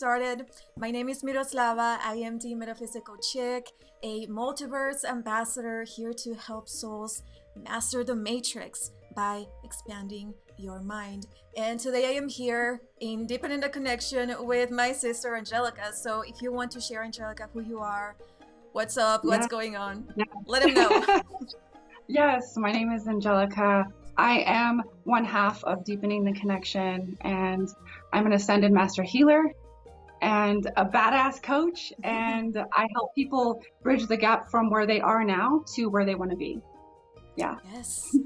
started. My name is Miroslava. I am the Metaphysical Chick, a multiverse ambassador here to help souls master the matrix by expanding your mind. And today I am here in Deepening the Connection with my sister Angelica. So if you want to share, Angelica, who you are, what's up, what's going on, let them know. Yes, my name is Angelica. I am one half of Deepening the Connection, and I'm an Ascended Master Healer and a badass coach, and I help people bridge the gap from where they are now to where they want to be. Yeah. Yes.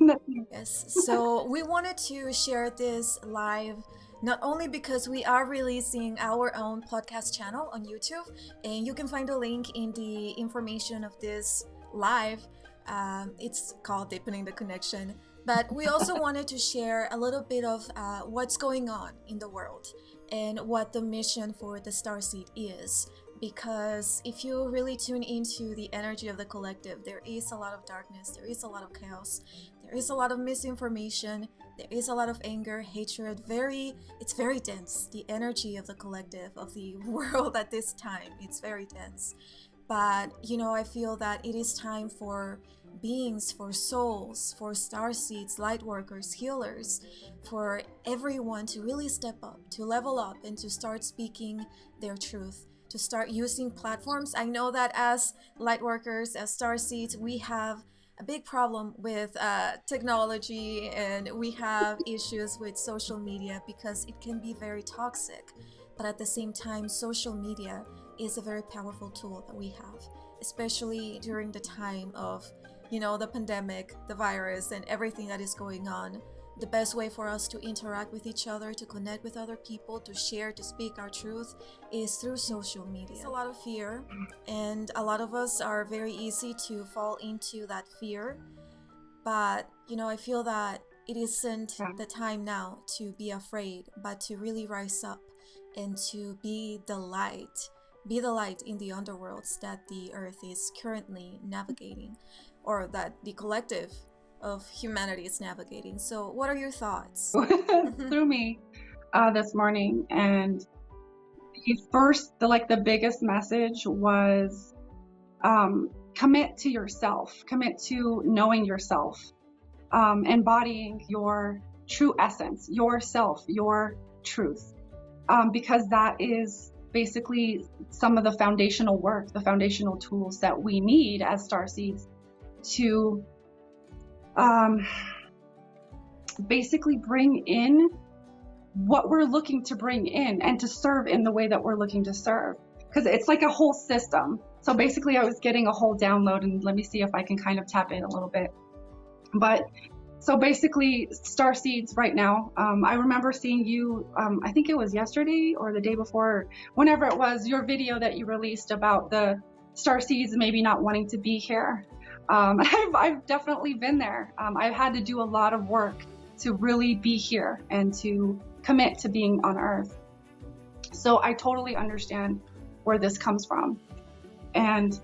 Yes. So we wanted to share this live, not only because we are releasing our own podcast channel on YouTube, and you can find a link in the information of this live. It's called Deepening the Connection. But we also wanted to share a little bit of what's going on in the world and what the mission for the Starseed is. Because if you really tune into the energy of the collective, there is a lot of darkness, there is a lot of chaos, there is a lot of misinformation, there is a lot of anger, hatred. It's very dense. The energy of the collective, of the world at this time, it's very dense. But, I feel that it is time for beings, for souls, for starseeds, light workers, healers, for everyone to really step up, to level up, and to start speaking their truth, to start using platforms. I know that as light workers, as starseeds, we have a big problem with technology, and we have issues with social media because it can be very toxic. But at the same time, social media is a very powerful tool that we have, especially during the time of the pandemic, the virus, and everything that is going on. The best way for us to interact with each other, to connect with other people, to share, to speak our truth is through social media. It's a lot of fear, and a lot of us are very easy to fall into that fear. But, I feel that it isn't the time now to be afraid, but to really rise up and to be the light in the underworlds that the earth is currently navigating, or that the collective of humanity is navigating. So what are your thoughts? Through me this morning, and the biggest message was commit to yourself, commit to knowing yourself, embodying your true essence, yourself, your truth, because that is basically some of the foundational work, the foundational tools that we need as starseeds to basically bring in what we're looking to bring in, and to serve in the way that we're looking to serve, because it's like a whole system. So basically I was getting a whole download, and let me see if I can kind of tap in a little bit. But so basically, Starseeds right now, I remember seeing you, I think it was yesterday or the day before, whenever it was, your video that you released about the Starseeds maybe not wanting to be here. I've definitely been there. I've had to do a lot of work to really be here and to commit to being on Earth. So I totally understand where this comes from. And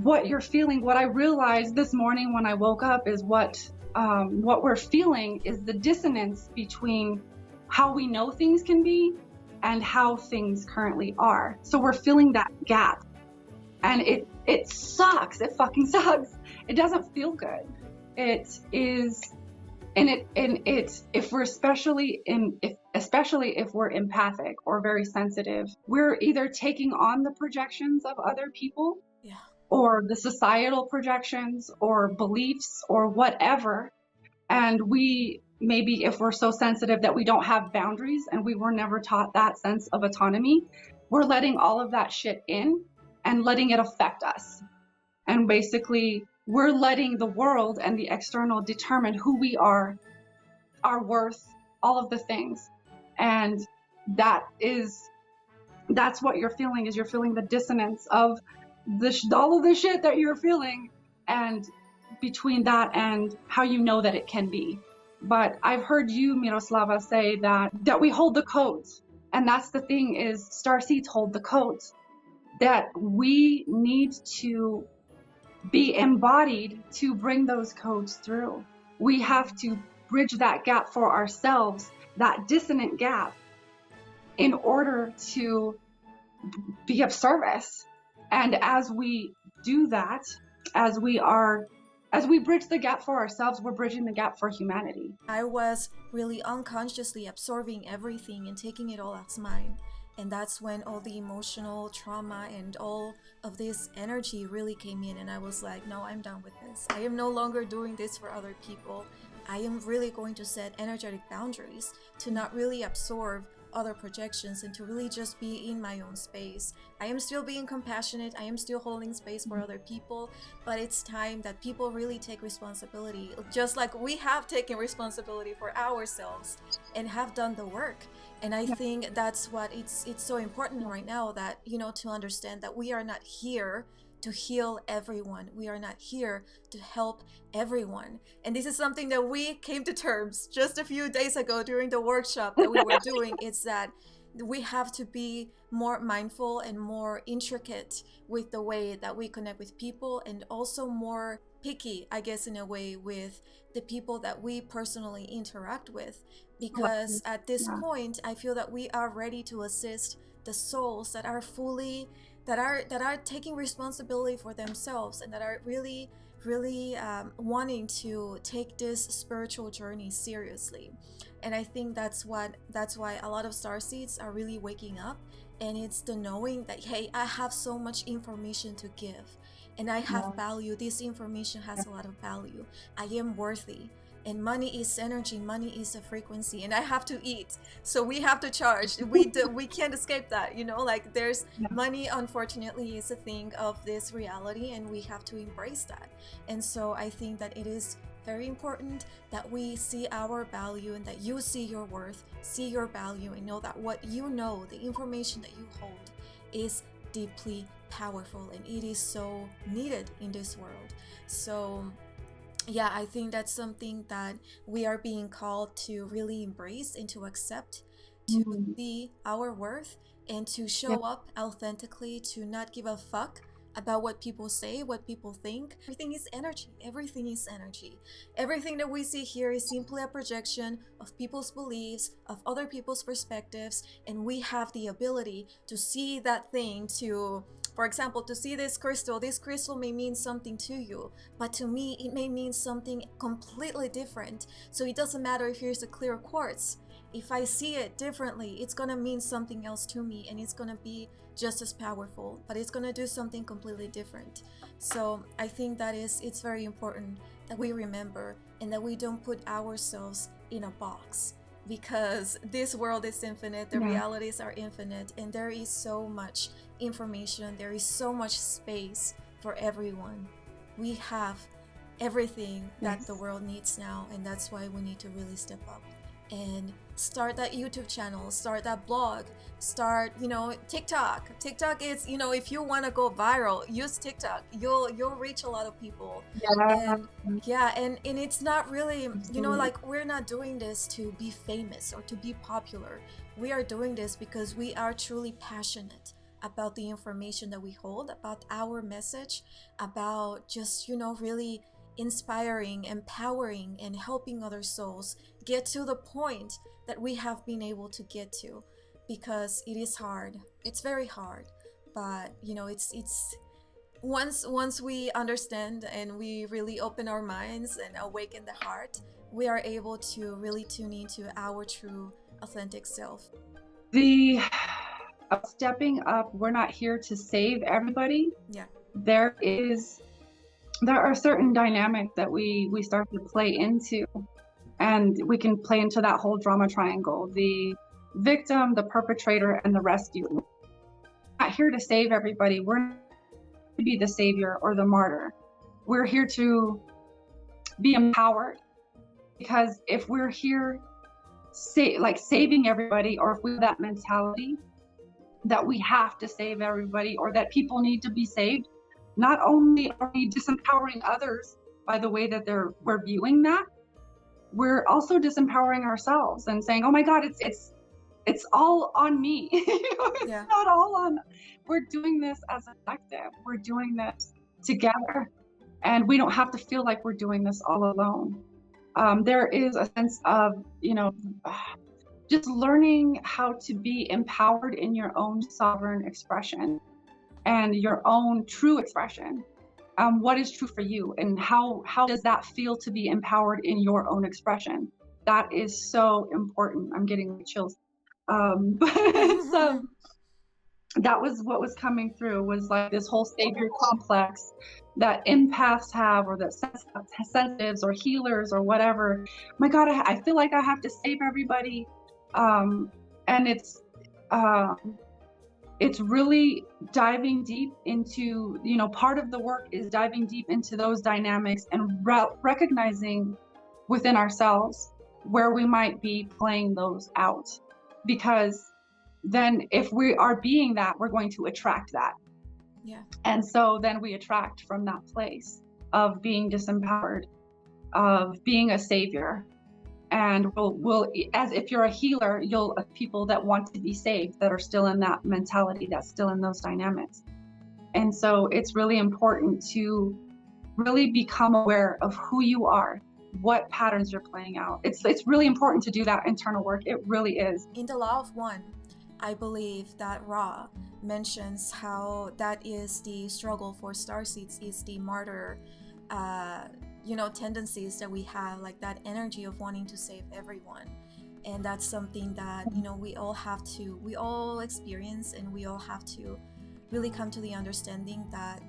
what you're feeling, what I realized this morning when I woke up, is what we're feeling is the dissonance between how we know things can be and how things currently are. So we're feeling that gap, and it sucks. It fucking sucks. It doesn't feel good. It is, if we're especially if we're empathic or very sensitive, we're either taking on the projections of other people, or the societal projections or beliefs or whatever. And we maybe, if we're so sensitive that we don't have boundaries and we were never taught that sense of autonomy, we're letting all of that shit in and letting it affect us. And basically we're letting the world and the external determine who we are, our worth, all of the things. And that's what you're feeling, is you're feeling the dissonance of all of the shit that you're feeling, and between that and how you know that it can be. But I've heard you, Miroslava, say that we hold the codes, and that's the thing, is Starseeds hold the codes, that we need to be embodied to bring those codes through. We have to bridge that gap for ourselves, that dissonant gap, in order to be of service. And as we do that, as we bridge the gap for ourselves, we're bridging the gap for humanity. I was really unconsciously absorbing everything and taking it all as mine. And that's when all the emotional trauma and all of this energy really came in. And I was like, no, I'm done with this. I am no longer doing this for other people. I am really going to set energetic boundaries to not really absorb other projections and to really just be in my own space. I am still being compassionate. I am still holding space for other people, but it's time that people really take responsibility, just like we have taken responsibility for ourselves and have done the work. And I think that's what it's so important right now, that, you know, to understand that we are not here to heal everyone. We are not here to help everyone. And this is something that we came to terms just a few days ago during the workshop that we were doing. It's that we have to be more mindful and more intricate with the way that we connect with people, and also more picky, I guess, in a way, with the people that we personally interact with. Because at this point, I feel that we are ready to assist the souls that are fully that are taking responsibility for themselves, and that are really wanting to take this spiritual journey seriously. And I think that's why a lot of starseeds are really waking up. And it's the knowing that, hey, I have so much information to give, and I have value. This information has a lot of value. I am worthy. And money is energy, money is a frequency, and I have to eat, so we have to charge. We can't escape that, you know, like there's money, unfortunately, is a thing of this reality, and we have to embrace that. And so I think that it is very important that we see our value, and that you see your worth, see your value, and know that what you know, the information that you hold, is deeply powerful, and it is so needed in this world. So yeah, I think that's something that we are being called to really embrace and to accept, to see our worth, and to show up authentically, to not give a fuck about what people say, what people think. Everything is energy. Everything is energy. Everything that we see here is simply a projection of people's beliefs, of other people's perspectives, and we have the ability to see that thing, to, for example, to see this crystal may mean something to you, but to me, it may mean something completely different. So it doesn't matter if here's a clear quartz. If I see it differently, it's gonna mean something else to me, and it's gonna be just as powerful, but it's gonna do something completely different. So I think that it's very important that we remember, and that we don't put ourselves in a box, because this world is infinite, the realities are infinite, and there is so much information, there is so much space for everyone. We have everything that the world needs now, and that's why we need to really step up and start that YouTube channel, start that blog, start, you know, TikTok. TikTok is, you know, if you want to go viral, use TikTok. You'll reach a lot of people. And it's not really, you know, like, we're not doing this to be famous or to be popular. We are doing this because we are truly passionate about the information that we hold, about our message, about just, you know, really inspiring, empowering, and helping other souls get to the point that we have been able to get to. Because it is hard, it's very hard, but you know, it's once we understand and we really open our minds and awaken the heart, we are able to really tune into our true authentic self. The stepping up, we're not here to save everybody. There are certain dynamics that we start to play into, and we can play into that whole drama triangle: the victim, the perpetrator, and the rescue. We're not here to save everybody. We're not to be the savior or the martyr. We're here to be empowered, because if we're here saving everybody, or if we have that mentality that we have to save everybody, or that people need to be saved, not only are we disempowering others by the way that we're viewing that, we're also disempowering ourselves and saying, oh my God, it's all on me. It's not all on. We're doing this as a collective. We're doing this together, and we don't have to feel like we're doing this all alone. There is a sense of, you know, just learning how to be empowered in your own sovereign expression and your own true expression. What is true for you, and how does that feel to be empowered in your own expression? That is so important. I'm getting chills. But so that was what was coming through, was like this whole savior complex that empaths have, or that sensitives or healers or whatever. My God, I feel like I have to save everybody. And it's really diving deep into, you know, part of the work is diving deep into those dynamics and recognizing within ourselves where we might be playing those out. Because then if we are being that, we're going to attract that. Yeah. And so then we attract from that place of being disempowered, of being a savior. And we'll, as if you're a healer, you'll people that want to be saved, that are still in that mentality, that's still in those dynamics. And so it's really important to really become aware of who you are, what patterns you're playing out. It's really important to do that internal work. It really is. In the Law of One, I believe that Ra mentions how that is the struggle for Starseeds, is the martyr, tendencies that we have, like that energy of wanting to save everyone. And that's something that, we all experience, and we all have to really come to the understanding that,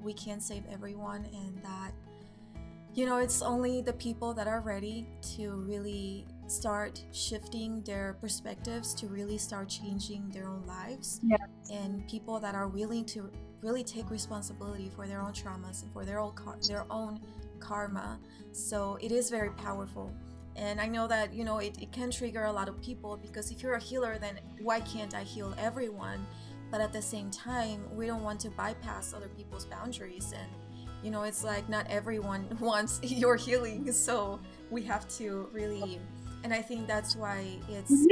we can't save everyone, and that, it's only the people that are ready to really start shifting their perspectives, to really start changing their own lives. Yes. And people that are willing to really take responsibility for their own traumas and for their own karma. So it is very powerful. And I know that, it can trigger a lot of people, because if you're a healer, then why can't I heal everyone? But at the same time, we don't want to bypass other people's boundaries. And it's like not everyone wants your healing, so we have to really, and I think that's why it's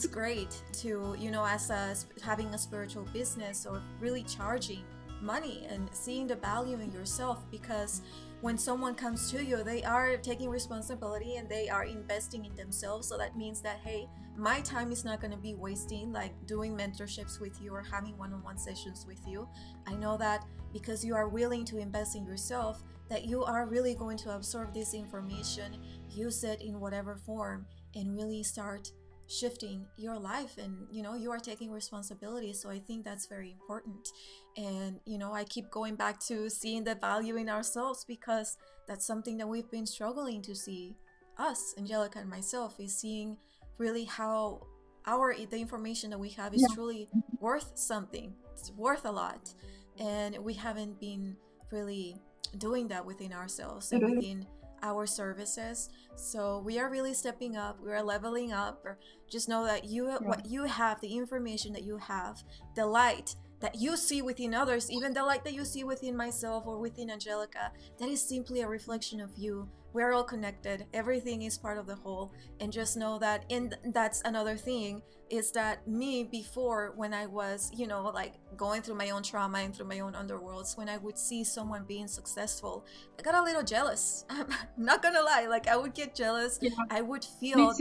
great to, as having a spiritual business, or really charging money and seeing the value in yourself, because when someone comes to you, they are taking responsibility and they are investing in themselves. So that means that, hey, my time is not going to be wasting like doing mentorships with you or having one-on-one sessions with you. I know that because you are willing to invest in yourself, that you are really going to absorb this information, use it in whatever form, and really start shifting your life. And you are taking responsibility. So I think that's very important. And I keep going back to seeing the value in ourselves, because that's something that we've been struggling to see. Us, Angelica and myself, is seeing really how the information that we have is truly worth something. It's worth a lot, and we haven't been really doing that within ourselves and within our services. So we are really stepping up, we are leveling up. Or just know that what you have, the information that you have, the light that you see within others, even the light that you see within myself or within Angelica, that is simply a reflection of you. We're all connected, everything is part of the whole. And just know that, and that's another thing, is that me before, when I was like going through my own trauma and through my own underworlds, when I would see someone being successful, I got a little jealous. I'm not gonna lie, like I would get jealous. I would feel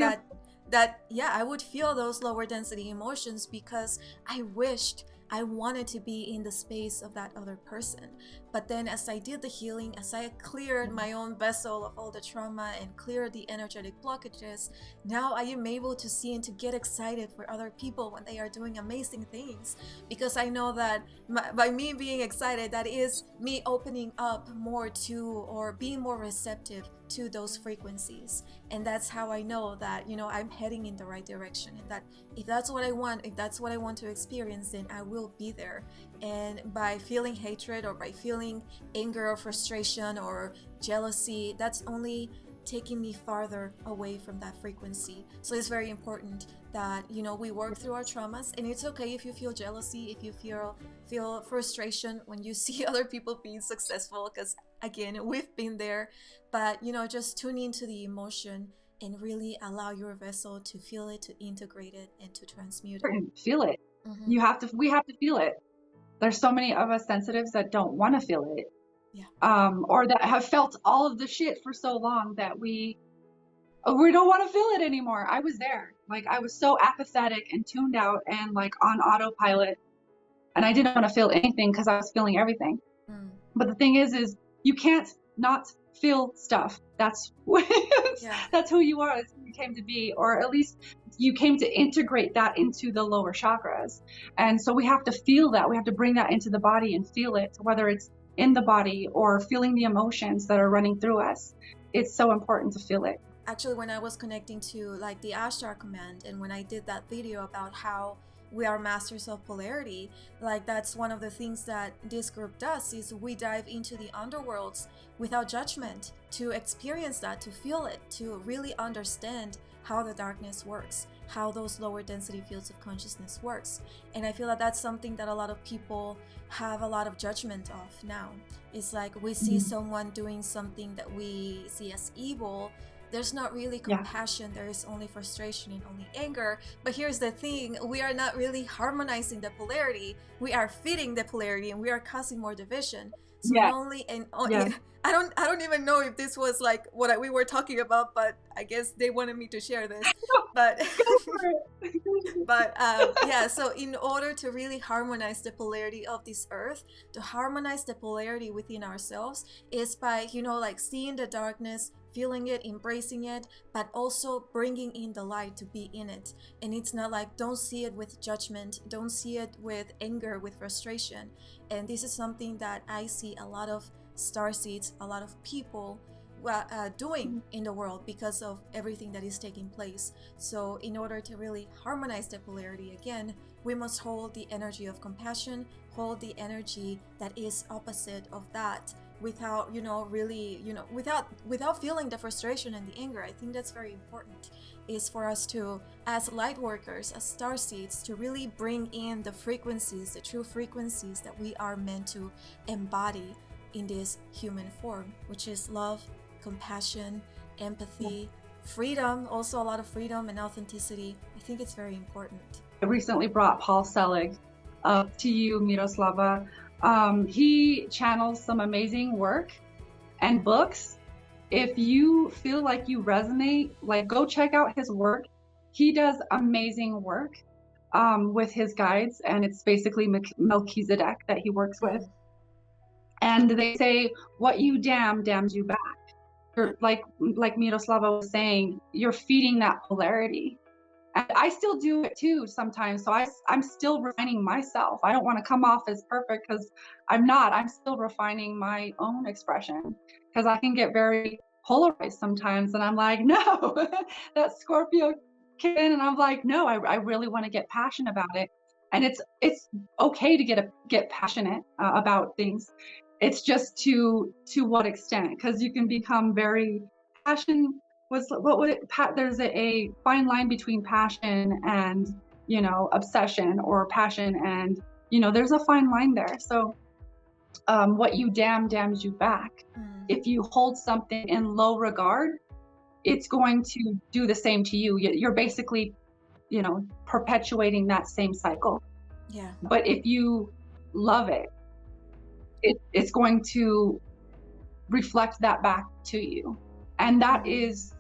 I would feel those lower density emotions, because I wanted to be in the space of that other person. But then as I did the healing, as I cleared my own vessel of all the trauma and cleared the energetic blockages, now I am able to see and to get excited for other people when they are doing amazing things. Because I know that by me being excited, that is me opening up more to, or being more receptive to those frequencies. And that's how I know that I'm heading in the right direction, and that if that's what I want, if that's what I want to experience, then I will be there. And by feeling hatred, or by feeling anger or frustration or jealousy, that's only taking me farther away from that frequency. So it's very important that we work through our traumas. And it's okay if you feel jealousy, if you feel frustration when you see other people being successful, because again, we've been there. But just tune into the emotion and really allow your vessel to feel it, to integrate it, and to transmute it. Feel it. We have to feel it. There's so many of us sensitives that don't want to feel it. Or that have felt all of the shit for so long that we We don't want to feel it anymore. I was there. Like, I was so apathetic and tuned out and like on autopilot, and I didn't want to feel anything because I was feeling everything. Mm. But the thing is you can't not feel stuff. That's that's who you are. That's who you came to be, or at least you came to integrate that into the lower chakras. And so we have to feel that. We have to bring that into the body and feel it, whether it's in the body or feeling the emotions that are running through us. It's so important to feel it. Actually, when I was connecting to like the Ashtar command, and when I did that video about how we are masters of polarity, like that's one of the things that this group does, is we dive into the underworlds without judgment to experience that, to feel it, to really understand how the darkness works, how those lower density fields of consciousness works. And I feel that that's something that a lot of people have a lot of judgment of now. It's like we see someone doing something that we see as evil, there's not really compassion, there is only frustration and only anger. But here's the thing, we are not really harmonizing the polarity, we are feeding the polarity and we are causing more division. So I don't even know if this was like what we were talking about, but I guess they wanted me to share this. But so in order to really harmonize the polarity of this earth, to harmonize the polarity within ourselves, is by, like seeing the darkness, feeling it, embracing it, but also bringing in the light to be in it. And it's not like, don't see it with judgment, don't see it with anger, with frustration. And this is something that I see a lot of starseeds, a lot of people doing in the world because of everything that is taking place. So in order to really harmonize the polarity again, we must hold the energy of compassion, hold the energy that is opposite of that, without without feeling the frustration and the anger. I think that's very important, is for us to, as light workers, as starseeds, to really bring in the frequencies, the true frequencies that we are meant to embody in this human form, which is love, compassion, empathy, freedom, also a lot of freedom and authenticity. I think it's very important. I recently brought Paul Selig to you, Miroslava. He channels some amazing work and books. If you feel like you resonate, like, go check out his work. He does amazing work with his guides, and it's basically Melchizedek that he works with. And they say, what you damns you back. You're, like Miroslava was saying, you're feeding that polarity. And I still do it too sometimes. So I'm still refining myself. I don't want to come off as perfect, because I'm not. I'm still refining my own expression, because I can get very polarized sometimes. And I'm like, no, that Scorpio came in, and I'm like, no, I really want to get passionate about it. And it's okay to get passionate about things. It's just to what extent, because you can become very passionate. There's a fine line between passion and, obsession, or passion and, there's a fine line there. So what you damns you back. If you hold something in low regard, it's going to do the same to you. You're basically, perpetuating that same cycle. Yeah. But if you love it, it's going to reflect that back to you. And that is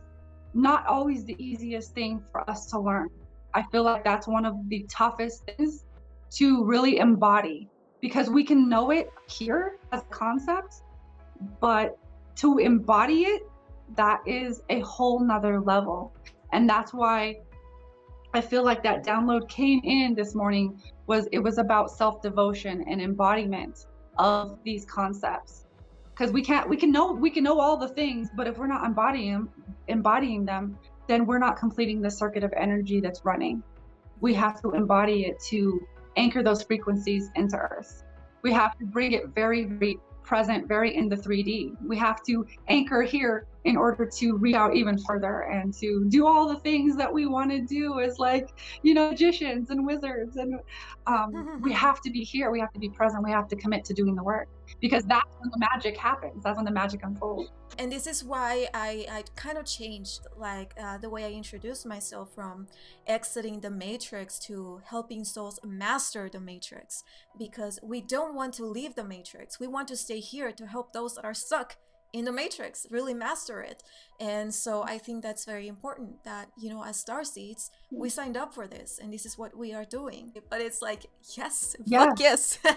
not always the easiest thing for us to learn. I feel like that's one of the toughest things to really embody, because we can know it here as a concept, but to embody it, that is a whole nother level. And that's why I feel like that download came in this morning. It was about self-devotion and embodiment of these concepts. Because we can know all the things, but if we're not embodying them, then we're not completing the circuit of energy that's running. We have to embody it to anchor those frequencies into Earth. We have to bring it very, very present, very in the 3D. We have to anchor here in order to reach out even further and to do all the things that we want to do as, like, magicians and wizards. And we have to be here. We have to be present. We have to commit to doing the work, because that's when the magic happens. That's when the magic unfolds. And this is why I kind of changed, like, the way I introduced myself, from exiting the matrix to helping souls master the matrix, because we don't want to leave the matrix. We want to stay here to help those that are stuck in the matrix, really master it. And so I think that's very important that, as star seeds, we signed up for this and this is what we are doing. But it's like, yes, Yeah, fuck yes. yeah,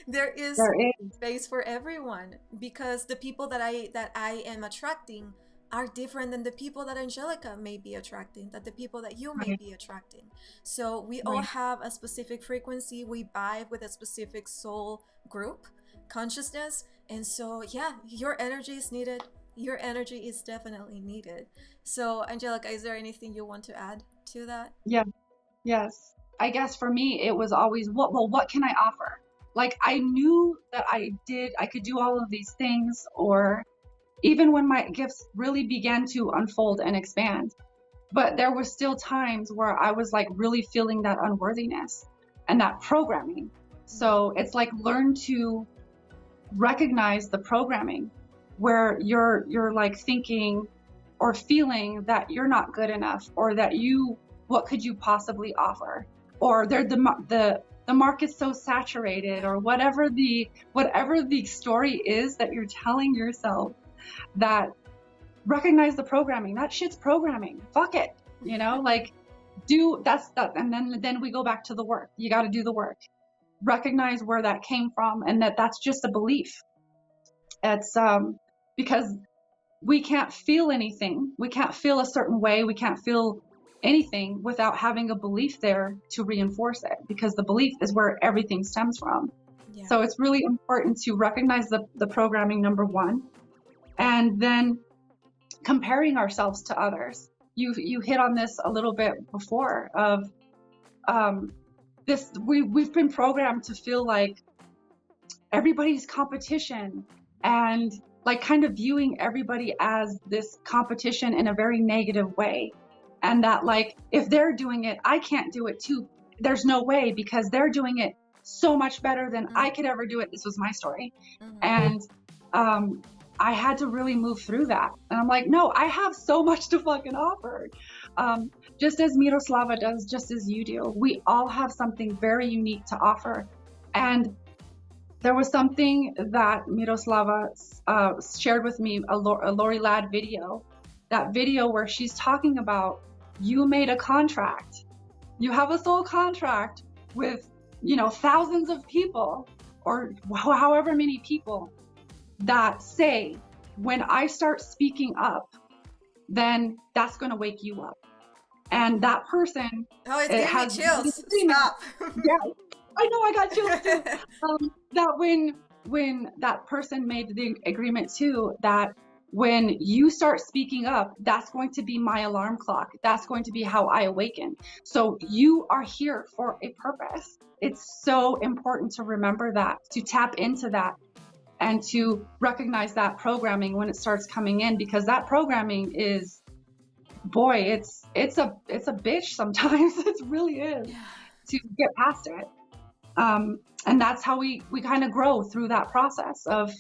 There is there is. space for everyone, because the people that I am attracting are different than the people that Angelica may be attracting, that the people that you may Right, be attracting. So we all right, have a specific frequency. We vibe with a specific soul group, consciousness. And so, yeah, your energy is needed. Your energy is definitely needed. So, Angelica, is there anything you want to add to that? yeah, yes. I guess for me, it was always what can I offer? Like I knew that I could do all of these things, or even when my gifts really began to unfold and expand. But there were still times where I was like really feeling that unworthiness and that programming. So it's like learn to recognize the programming where you're like thinking or feeling that you're not good enough, or that what could you possibly offer, or the market's so saturated, or whatever the story is that you're telling yourself. That recognize the programming. That shit's programming. Fuck it. Like do that's that. And then we go back to the work. You got to do the work. Recognize where that came from, and that's just a belief. It's because we can't feel anything. We can't feel a certain way. We can't feel anything without having a belief there to reinforce it, because the belief is where everything stems from. Yeah. So it's really important to recognize the programming, number one, and then comparing ourselves to others. You hit on this a little bit before of this. We've been programmed to feel like everybody's competition, and like kind of viewing everybody as this competition in a very negative way, and that like if they're doing it, I can't do it too. There's no way, because they're doing it so much better than I could ever do it. This was my story. And I had to really move through that. And I'm like, no, I have so much to fucking offer. Just as Miroslava does, just as you do. We all have something very unique to offer. And there was something that Miroslava shared with me, a Lori Ladd video. That video where she's talking about, you made a contract. You have a soul contract with, thousands of people, or however many people, that say, when I start speaking up, then that's going to wake you up. And that person, oh, it's giving me chills. Stop. Yeah, I know, I got chills too. That when that person made the agreement too, that when you start speaking up, that's going to be my alarm clock. That's going to be how I awaken. So you are here for a purpose. It's so important to remember that, to tap into that, and to recognize that programming when it starts coming in, because that programming is, boy, it's a bitch sometimes. It really is, to get past it. And that's how we kind of grow through that process of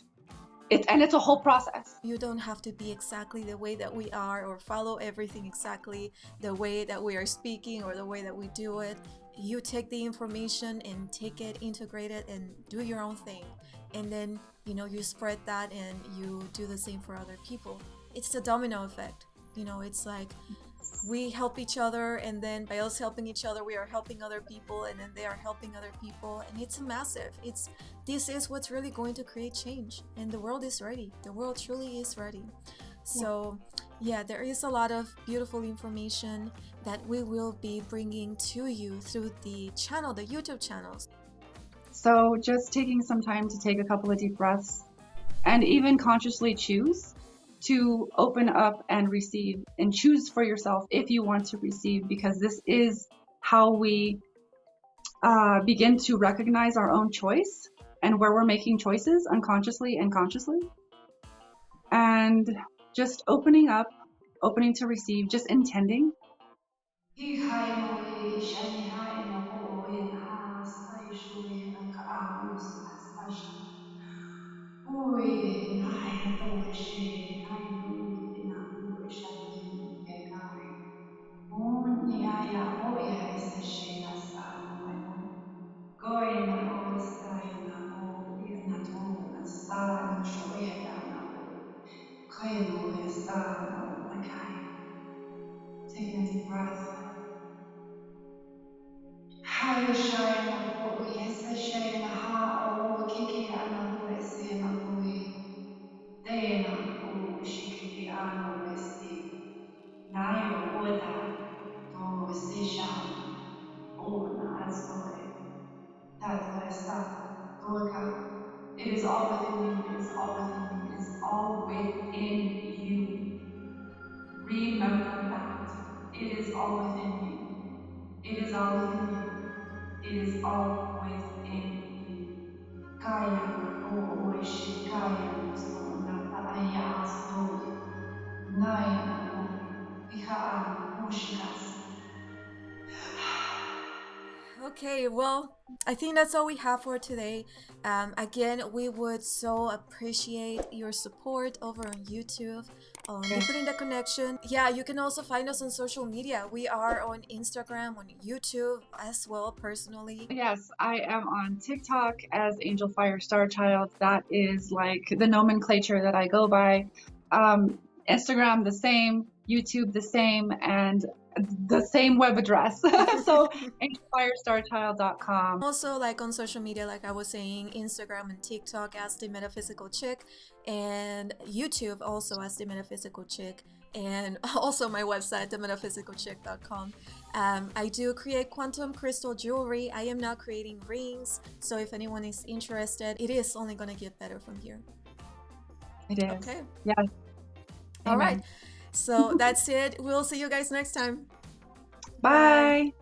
it. And it's a whole process. You don't have to be exactly the way that we are, or follow everything exactly the way that we are speaking or the way that we do it. You take the information and take it, integrate it, and do your own thing. And then, you spread that and you do the same for other people. It's the domino effect. It's like we help each other, and then by us helping each other, we are helping other people, and then they are helping other people, and it's massive. This is what's really going to create change, and the world is ready. The world truly is ready. So yeah, there is a lot of beautiful information that we will be bringing to you through the channel, the YouTube channels. So just taking some time to take a couple of deep breaths, and even consciously choose to open up and receive, and choose for yourself if you want to receive, because this is how we begin to recognize our own choice and where we're making choices unconsciously and consciously. And just opening up, opening to receive, just intending. Oi, ai, adore she, ai, lui, ina, ue, shabili, egai. Uni, aya, o, ya, ese she, na, sa, no, my o. Goi, na, o, sa, na, o, ya, na, to, na, sa, na, sho, ya, na, o. yes, Lord. Tatarasa. Lord God, it is all within you. It is all within you. It is all within you. Remember that. It is all within you. It is all within you. It is all within you. Kaya na po oishe kaya no so nata aya astoya. Naya na po. Ihaan pushikas. Okay, well, I think that's all we have for today. Again, we would so appreciate your support over on YouTube, on Deepening the Connection. Yeah, you can also find us on social media. We are on Instagram, on YouTube as well, personally. Yes, I am on TikTok as Angel Fire Star Child. That is like the nomenclature that I go by. Instagram the same, YouTube the same, and the same web address. So angelfirestarchild.com. Also, like on social media, like I was saying, Instagram and TikTok as the Metaphysical Chick, and YouTube also as the Metaphysical Chick, and also my website, themetaphysicalchick.com. I do create quantum crystal jewelry. I am now creating rings, so if anyone is interested, it is only gonna get better from here. It is. Okay. Yes. All right. So that's it. We'll see you guys next time. Bye.